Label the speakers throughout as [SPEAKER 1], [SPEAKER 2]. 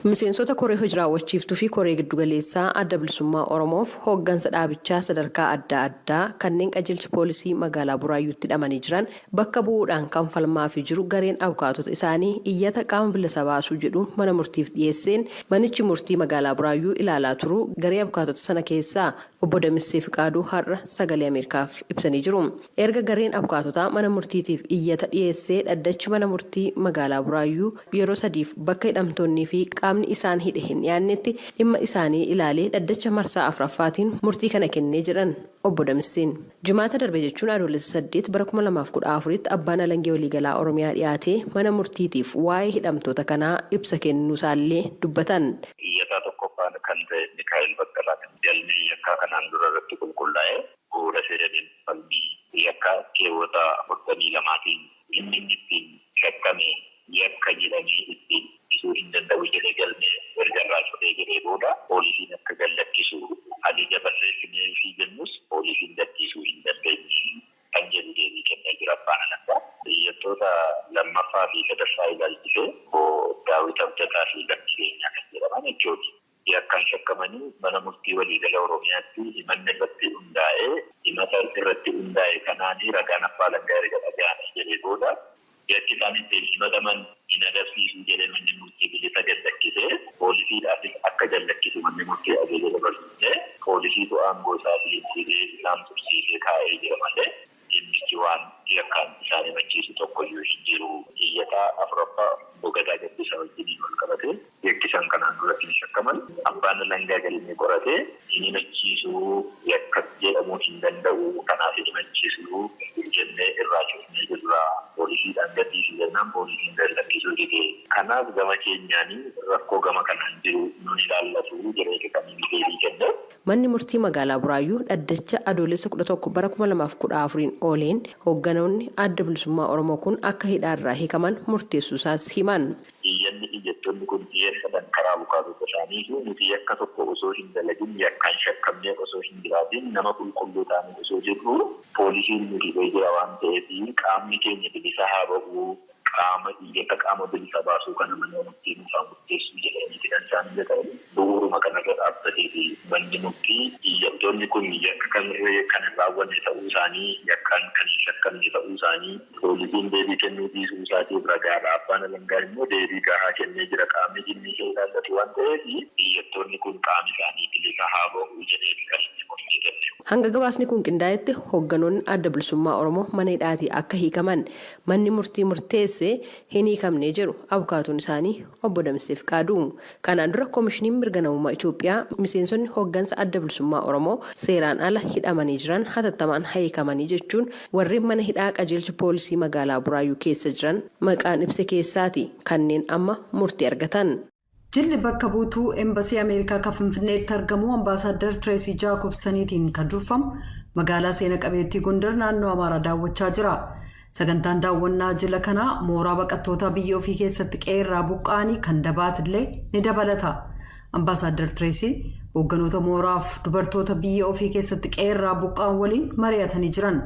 [SPEAKER 1] Miseensota koree hojii raawwachiiftuu fi koree giddugaleessaa adda bilisummaa Oromoof hooggansa dhaabichaa sadarkaa adda addaa kanneen qajeelcha poolisii magaalaa Buraayyuutti hidhamanii jiran bakka bu'uudhaan kan falmaa fi jiru gareen abukaatota isaanii iyyata qaama bilisa baasuu jedhuun mana murtiif dhiyeesseen manichi murtii magaalaa Buraayyuu ilaalaa turu garee abukaatota sana keessaa obbo Damissee Fiqaaduu har'a sagalee Ameerikaaf ibsanii jiru. Erga gareen abukaatotaa mana murtiitiif iyyata dhiyeessee dhaddachi mana murtii magaalaa Buraayyuu yeroo sadiif bakka hidhamtoonnii fi qaamni isaan hidhe hin dhiyaannetti dhimma isaanii ilaalee dhaddacha marsaa afuraffaatiin murtii kana kennee jedhan obbo Damisseen. Jimaata darbe jechuun adoolessa 8 bara 2014tti abbaan alangee waliigalaa Oromiyaa dhiyaatee mana murtiitiif waa'ee hidhamtoota kanaa ibsa kennuusaallee dubbatan.
[SPEAKER 2] Iyyataa tokkoffaan kan ta'e Mikaa'el Baqqalaa jalmee yakkaa kanaan dura irratti qulqullaa'ee bu'uura seeraan falmii yakkaa keewwata 42tiin inni ittiin shakkame yakka jedhamee ittiin ibsuu hin danda'u jedhee galmee erga fudhee jedhee booda poolisiin akka gallakkisu ajaja barreessinee fi jennus poolisiin gaddisuu hin dandeenye kan jedhu deebii kennee jira abbaan alangaa. Iyyattoota lammaffaa fi sadaffaa ilaalchisee Daawit Abdataa fi Lammii Beenyaa kan jedhaman jechuudha. Yakkaan shakkamanii mana murtii waliigala Oromiyaatti himanni irratti hundaa'ee himata irratti hundaa'e kanaanii ragaan abbaa alangaa erga dhaga'anii jedhee booda yakki isaan ittiin himataman hin agarsiisu jedhee manni murtii bilisa gallakkisee poolisiidhaafis akka gallakkisu manni murtii ajaja dabarsisee poolisiitu aangoo isaatiin hidhee isaan tursiisee kaa'ee jira malee dhimmichi waan yakkaan isaan himachiisu tokkoyyuu hin jiru. Iyyataa afuraffaa Bogadaa Gabbisa wajjiniin wal qabatee yakki isaan kanaan duratti hin shakkaman abbaan alangaa galmee qoratee hin himachiisuu yakka jedhamuu hin danda'u kanaaf hin himachiisuu jennee irraa cufnee jirra. Poolisiidhaan gaddisuu jennaan poolisiin gallakkisuu dide. Kanaaf gama keenyaanii rakkoo gama kanaan jiru nun ilaallatu jedhee kan inni deebii kenne.
[SPEAKER 1] Manni murtii magaalaa Buraayyuu dhaddacha adoolessa 11 bara 2014 ooleen hoogganoonni adda bilisummaa Oromoo kun akka hidhaarraa hiikaman murteessuusaas himan.
[SPEAKER 2] Iyyanni iyyattoonni kun dhiyeeffatan karaa abukaatota isaanii fi nuti yakka tokko osoo hin dalagin yakkaan shakkamnee osoo hin jiraatin nama qulqulluu ta'anii osoo jirru poolisiin nuti jira waan ta'eef qaamni keenya bilisa haa ba'uu qaama iyyata qaama bilisa baasuu kana mana murtii nuufaa murteessuu jedhanii kan isaan jedhan bu'uuruma kanarra dhaabbatee fi manni murtii iyyattoonni kun yakka kamirree kan raawwanne ta'uu isaanii yakkaan kan hin shakkamne ta'uu isaanii poolisiin deebii kennuu dhiisuu isaatiif ragaadha. Abbaan alangaa immoo deebii gahaa kennee jira qaamni dhimmi ishee ilaallatu waan ta'eef iyyattoonni kun qaamni isaanii bilisa haa ba'uu jedhee kan inni murtii kenne.
[SPEAKER 1] Hanga gabaasni kun qindaa'etti hoogganoonni adda bilisummaa Oromoo mana hidhaatii akka hiikaman manni murtii murteessee hin hiikamnee jiru abukaatoon isaanii obbo Damissee Fiqaaduu. Kanaan dura koomishiniin mirga namummaa Itoophiyaa miseensonni hooggansa adda bilisummaa Oromoo seeraan ala hidhamanii jiran hatattamaan hiikamanii jechuun warreen mana hidhaa qajeelcha poolisii magaalaa Buraayyuu keessa jiran maqaan ibsa keessaati kanneen amma murtii argatan.
[SPEAKER 3] Jilli bakka buutuu Embasii Ameerikaa kan Finfinneetti argamu Ambaasaadder Tireesii Jaakobsaniitiin kan durfamu magaalaa seena qabeettii Gondar naannoo Amaaraa daawwachaa jira. Sagantaan daawwannaa jila kanaa mooraa baqattoota biyya ofii keessatti qeerraa buqqaanii kan dabaatillee ni dabalata. Ambaasaadder Tireesii hoogganoota mooraaf dubartoota biyya ofii keessatti qeerraa buqqaan waliin mari'atanii jiran.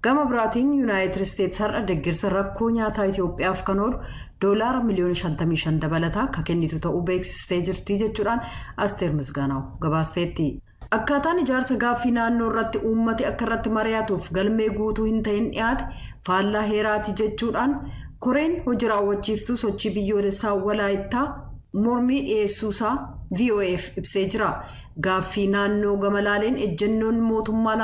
[SPEAKER 3] Gama biraatiin Yuunaayitid Isteetsi har'a deeggarsa rakkoo nyaataa Itoophiyaaf kan oolu $55 miliyoona dabalataa akka kennitu ta'uu beeksistee jirti jechuudhaan Asteer Misgaanaw gabaasteetti. Akkaataan ijaarsa gaaffii naannoo irratti uummati akka irratti mari'atuuf galmee guutuu hin ta'in dhiyaate faallaa heeraati jechuudhaan koreen hojii raawwachiiftuu sochii biyyoolessaa walaayittaa mormii dhiyeessuusaa VOAf ibsee jira. Gaaffii naannoo gamalaaleen ejjennoon mootummaa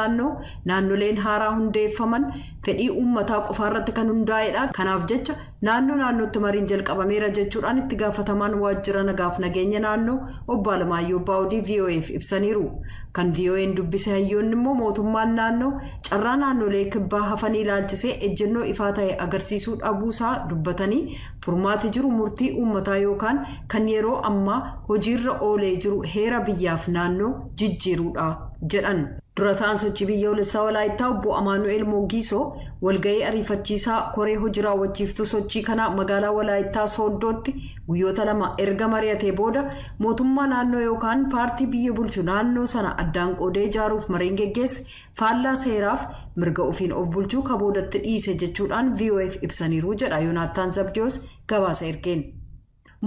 [SPEAKER 3] naannoleen haaraa hundeeffaman fedhii uummataa qofa irratti kan hundaa'edha. Kanaaf jecha naannootti mariin jalqabameera jechuudhaan itti gaafatamaan waajjira nagaaf nageenya naannoo obbo Alamaayyoo Baawudii VOAf ibsaniiru. Kan VOAn dubbise hayyoonni immoo mootummaan naannoo carraa naannolee kibbaa hafanii ilaalchisee ejjennoo ifaa ta'e agarsiisuu dhabuusaa dubbatanii furmaati jiru murtii uummataa yookaan kan yeroo ammaa hojiirra oolee jiru heera biyyaaf naannoo jijjiiruudha jedhan. Dura ta'an sochii biyyoolessaa Walaayittaa obbo Amaanu'eel Moogiisoo walga'ii ariifachiisaa koree hojii raawwachiiftuu sochii kanaa magaalaa Walaayittaa Sooddootti guyyoota 2 erga mari'atee booda mootummaa naannoo yookaan paartii biyya bulchu naannoo sana addaan qoodee ijaaruuf mariin geggeesse faallaa seeraaf mirga ofiin of bulchuu kaboodatti dhiise jechuudhaan VOF ibsaniiru jedha Yoonaattaan Zabdiyoos gabaasa ergeen.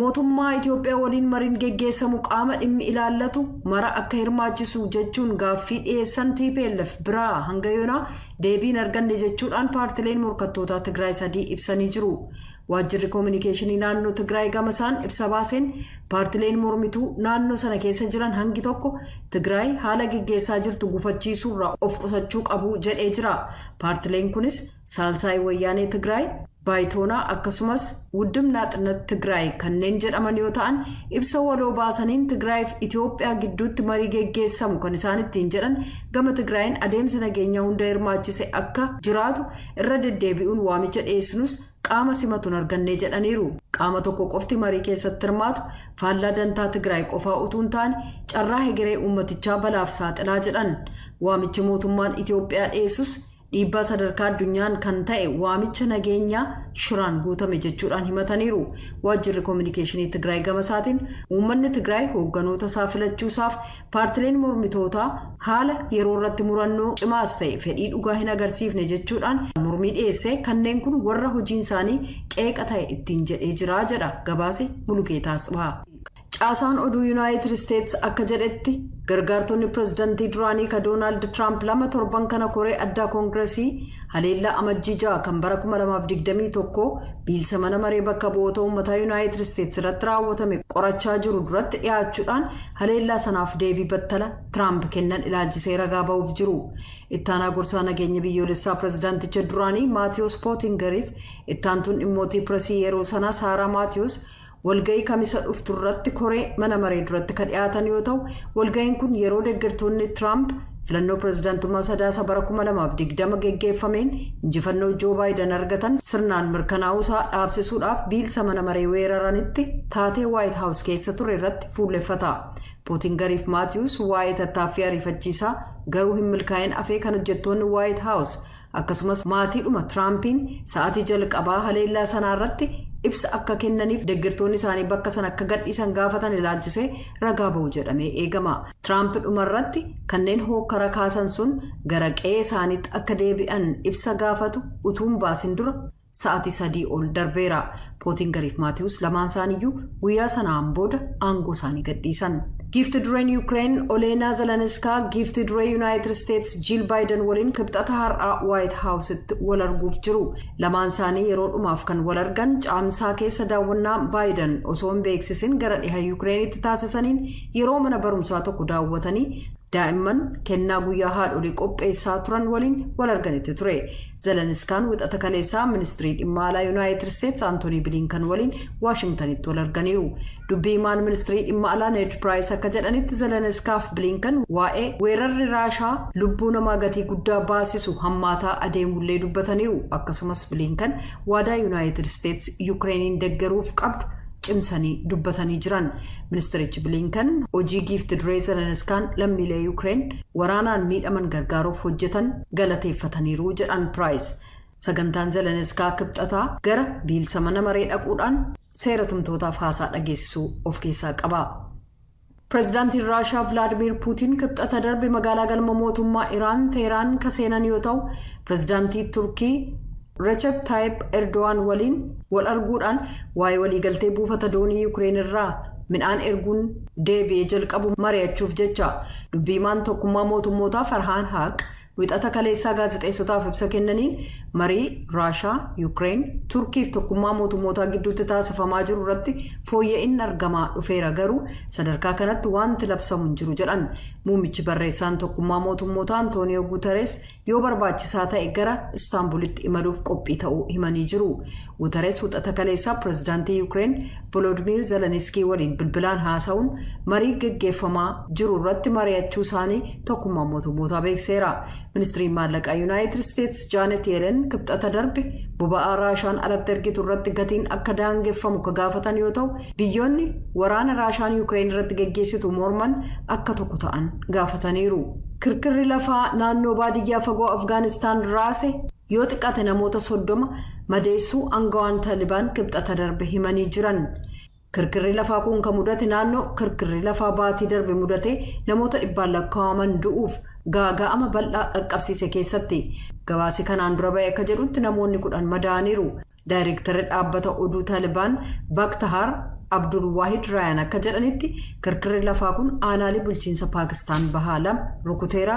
[SPEAKER 3] Mootummaa Itoophiyaa waliin mariin geggeessamu qaama dhimmi ilaallatu mara akka hirmaachisu jechuun gaaffii dhiyeessan TPLF biraa hanga yoonaa deebiin arganne jechuudhaan paartileen morkattootaa Tigraay 3 ibsanii jiru. Waajjirri koominikeeshinii naannoo Tigraay gamasaan ibsa baaseen paartileen mormituu naannoo sana keessa jiran hangi tokko Tigraay haala geggeessaa jirtu gufachiisuurraa of qusachuu qabu jedhee jira. Paartileen kunis Saalsaay Wayyaanee Tigraay baayitoonaa akkasumas wuddumnaa xinnat Tigraay kanneen jedhaman yoo ta'an ibsa waloo baasaniin Tigraay fi Itoophiyaa gidduutti marii geggeessamu kan isaan ittiin jedhan gama Tigraayin adeemsi nageenyaa hunda hirmaachise akka jiraatu irra deddeebi'uun waamicha dhiyeessinus qaama simatuun arganne jedhaniiru. Qaama tokko qofti marii keessatti hirmaatu faallaa dantaa Tigraay qofaa utuu hin taane carraa hegeree uummatichaa balaaf saaxilaa jedhan. Waamichi mootummaan Itoophiyaa dhiyeessus dhiibbaa sadarkaa addunyaan kan ta'e waamicha nageenyaa shiraan guutame jechuudhaan himataniiru. Waajjirri koominikeeshinii Tigraay gamasaatiin uummanni Tigraay hoogganoota isaa filachuusaaf paartileen mormitootaa haala yeroo irratti murannoo cimaas ta'e fedhii dhugaa hin agarsiifne jechuudhaan mormii dhiyeesse kanneen kun warra hojiin isaanii qeeqa ta'e ittiin jedhee jira jedha gabaase Mulugeetaas baha. Caasaan oduu Yuunaayitid Isteetsi akka jedhetti gargaartonni pirezidaantii duraanii ka Doonaald Tiraamp 2 torban kana koree addaa koongireesii haleellaa amajjii 6 kan bara 2021 biilsa mana maree bakka bu'oota uummataa Yuunaayitid Isteetsi irratti raawwatame qorachaa jiru duratti dhiyaachuudhaan haleellaa sanaaf deebii battala Tiraamp kennan ilaalchisee ragaa ba'uuf jiru. Ittaanaa gorsaa nageenya biyyoolessaa pirezidaanticha duraanii Maatiyus Pootingariif ittaantuun dhimmootii pireesii yeroo sanaa Saaraa Maatiyus walga'ii kamisa dhuftu irratti koree mana maree duratti kan dhiyaatan yoo ta'u walga'iin kun yeroo deeggartoonni Tiraamp filannoo pirezidaantummaa sadaasa bara 2020 geggeeffameen injifannoo Joo Baayiden argatan sirnaan mirkanaa'uusaa dhaabsisuudhaaf biilsa mana maree weeraranitti taatee Waayit Haawus keessa ture irratti fuulleffata. Pootingariif Maatiyus waa'ee tattaaffii ariifachiisaa garuu hin milkaa'in afee kan hojjettoonni Waayit Haawus akkasumas maatiidhuma Tiraampiin sa'aatii jalqabaa haleellaa sanaa irratti ibsa akka kennaniif deeggartoonni isaanii bakka sana akka gadhiisan gaafatan ilaalchisee ragaa ba'u jedhamee eegama. Tiraamp dhumarratti kanneen hokkara kaasan sun gara qe'ee isaaniitti akka deebi'an ibsa gaafatu utuun baasin dura sa'aatii 3 ol darbeera. Pootingariif Maatiyus lamaan isaaniiyyuu guyyaa sanaan booda aangoo isaanii gadhiisan. Giifti dureen Yuukireen Oleenaa Zelenskaa giifti duree Yuunaayitid Isteetsi Jiil Baayiden waliin kibxata har'aa Waayit Haawusitti wal arguuf jiru. Lamaan isaanii yeroo dhumaaf kan wal argan caamsaa keessa daawwannaa Baayiden osoo hin beeksisin gara dhiha Yuukireenitti taasisaniin yeroo mana barumsaa tokko daawwatanii daa'imman kennaa guyyaa haadholii qopheessaa turan waliin wal arganitti ture. Zelenskaan wixata kaleessaa ministirii dhimma alaa Yuunaayitid Isteetsi Antoonii Bilinkan waliin Waashingtanitti wal arganiiru. Dubbii himaan ministirii dhimma alaa Ned Price akka jedhanitti Zelenskaaf Bilinkan waa'ee weerarri Raashaa lubbuu namaa gatii guddaa baasisu hammaataa adeemullee dubbataniiru. Akkasumas Bilinkan waadaa Yuunaayitid Isteetsi Yuukireeniin deeggaruuf qabdu cimsanii dubbatanii jiran. Ministerichi Bilinkan hojii giifti duree Zelenskaan lammiilee Yuukireen waraanaan miidhaman gargaaruuf hojjetan galateeffataniiru jedhan Price. Sagantaan Zelenskaa kibxataa gara biilsa mana maree dhaquudhaan seera tumtootaaf haasaa dhageessisuu of keessaa qaba. Pireezidaantiin Raashaa Vilaadimiir Puutiin kibxata darbe magaalaa galma mootummaa Iraan Teheraan ka seenan yoo ta'u pireezidaantii Turkii Recep Tayyip Erdogan waliin wal arguudhaan waa'ee waliigaltee buufata doonii Yuukireen irraa midhaan erguun deebi'ee jalqabu mari'achuuf jecha. Dubbii himaan tokkummaa mootummootaa Farhaan Haaq wixata kaleessaa gaazexeessotaaf ibsa kennaniin marii Raashaa, Yuukireen, Turkii fi tokkummaa mootummootaa gidduutti taasifamaa jiru irratti fooyya'inni argamaa dhufeera garuu sadarkaa kanatti wanti labsamu hin jiru jedhan. Muummichi barreessaan tokkummaa mootummootaa Antooniyoo Guuteres yoo barbaachisaa ta'e gara Istaanbulitti imaluuf qophii ta'uu himanii jiru. Guuteres wixata kaleessaa pireezidaantii Yuukireen Volodimiir Zeleniskii waliin bilbilaan haasa'uun marii geggeeffamaa jiru irratti mari'achuu isaanii tokkummaa mootummootaa beekseera. Ministiriin maallaqaa Yuunaayitid Isteetsi Jaanet Yeelen kibxata darbe boba'aa Raashaan alatti ergitu irratti gatiin akka daangeffamu ka gaafatan yoo ta'u biyyoonni waraana Raashaan Yuukireen irratti geggeessitu morman akka tokko ta'an gaafataniiru. kirkirri lafaa naannoo baadiyyaa fagoo Afgaanistaan raase yoo xiqqaate namoota 30 madeessuu aangawaan Taalibaan kibxata darbe himanii jiran. Kirkirri lafaa kun kan mudate naannoo kirkirri lafaa baatii darbe mudate namoota 100 lakkaa'aman du'uuf gaaga'ama bal'aa qaqqabsiise keessatti. Gabaasi kanaan dura ba'e akka jedhutti namoonni 10 madaaniiru. Daayirektarri dhaabbata oduu Taalibaan Baktahar Abdul Wahid Rayaan akka jedhanitti kirkirri lafaa kun aanaalee bulchiinsa Paakistaan bahaa 2 rukuteera.